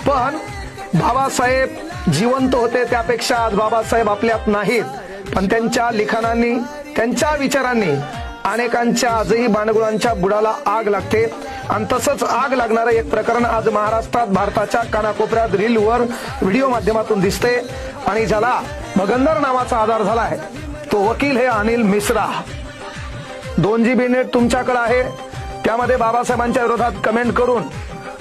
पण बाबासाहेब जिवंत होते त्यापेक्षा आज बाबासाहेब आपल्यात नाहीत, पण त्यांच्या लिखाणांनी, त्यांच्या विचारांनी अनेकांच्या आजही बाणगुळांच्या बुडाला आग लागते. आणि तसंच आग लागणारं एक प्रकरण आज महाराष्ट्रात, भारताच्या कानाकोपऱ्यात रीलवर व्हिडिओ माध्यमातून दिसते आणि ज्याला भगंदर नावाचा आधार झालाय तो वकील हे अनिल मिश्रा. 2 GB नेट तुमच्याकडे आहे, त्यामध्ये बाबासाहेबांच्या विरोधात कमेंट करून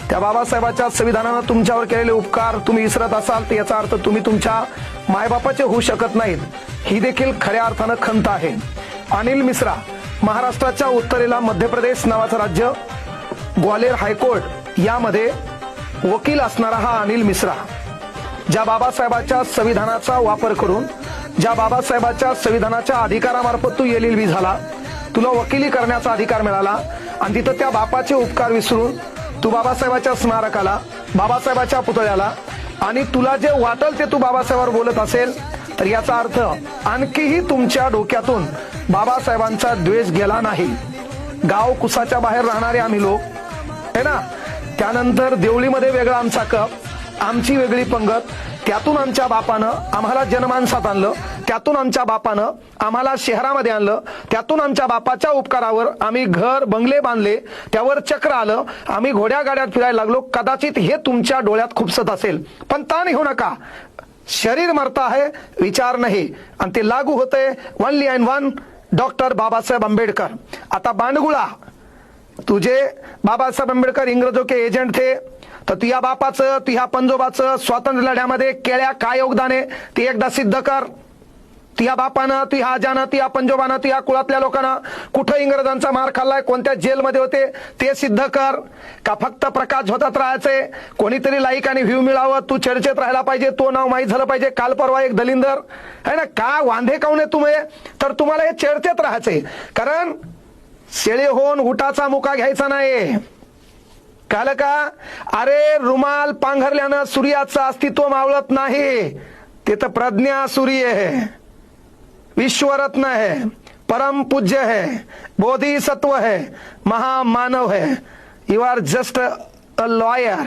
त्या बाबासाहेबांच्या संविधानानं तुमच्यावर केलेले उपकार तुम्ही विसरत असाल तर याचा अर्थ तुम्ही तुमच्या मायबापाचे होऊ शकत नाहीत, ही देखील खऱ्या अर्थानं खंत आहे. अनिल मिश्रा महाराष्ट्राच्या उत्तरेला मध्य प्रदेश नावाचं राज्य, ग्वालेर हायकोर्ट यामध्ये वकील असणारा हा अनिल मिश्रा, ज्या बाबासाहेबांच्या संविधानाचा वापर करून, ज्या बाबासाहेबांच्या संविधानाच्या अधिकारामार्फत तू LLB झाला, तुला वकिली करण्याचा अधिकार मिळाला आणि तिथं त्या बापाचे उपकार विसरून तू बाबासाहेबांच्या स्मारकाला, बाबासाहेबांच्या पुतळ्याला आणि तुला जे वाटेल ते तू बाबासाहेबांवर बोलत असेल तर याचा अर्थ आणखीही तुमच्या डोक्यातून बाबासाहेबांचा द्वेष गेला नाही. गाव कुसाच्या बाहेर राहणारे आम्ही लोक है ना, त्यानंतर देवळीमध्ये वेगळा आमचा कप, आमची वेगळी पंगत, त्यातून आमच्या बापानं आम्हाला जनमानसात आणलं, त्यातून आमच्या बापानं आम्हाला शहरामध्ये आणलं, त्यातून आमच्या बापाच्या उपकारावर आम्ही घर बंगले बांधले, त्यावर चक्र आलं, आम्ही घोड्या गाड्यात फिरायला लागलो. कदाचित हे तुमच्या डोळ्यात खुपसत असेल, पण ताण घेऊ नका. शरीर मरता है, विचार नहीं, आणि ते लागू होते only and one doctor Babasaheb Ambedkar. आता बांडगुळा, तुझे बाबासाहेब आंबेडकर इंग्रजों के एजेंट थे, तर तुझ्या बापाचं, तुझ्या पंजोबाचं स्वातंत्र्य लढ्यामध्ये केल्या काय योगदान आहे ते एकदा सिद्ध कर. तुझ्या बापानं, तुझ्या आजानं, तुझ्या पंजोबानं, तुझ्या कुळातल्या लोकांना कुठं इंग्रजांचा मार खाल्लाय, कोणत्या जेलमध्ये होते ते सिद्ध कर. का फक्त प्रकाश होतात राहायचे, कोणीतरी लाईक आणि व्ह्यू मिळावं, तू चर्चेत राहायला पाहिजे, तो नाव माहीत झालं पाहिजे. काल परवा एक दलिंदर है ना, का वांधे काऊन आहे तुम्ही, तर तुम्हाला हे चर्चेत राहायचंय. कारण शेळे होऊन उठाचा मुका घ्यायचा नाही, कळलं का. अरे रुमाल पांघरल्यानं सूर्याचं अस्तित्व मावळत नाही, ते तर प्रज्ञा सूर्य है, विश्वरत्न है, परम पूज्य है, बोधिसत्व है, महामानव है. You are just a lawyer.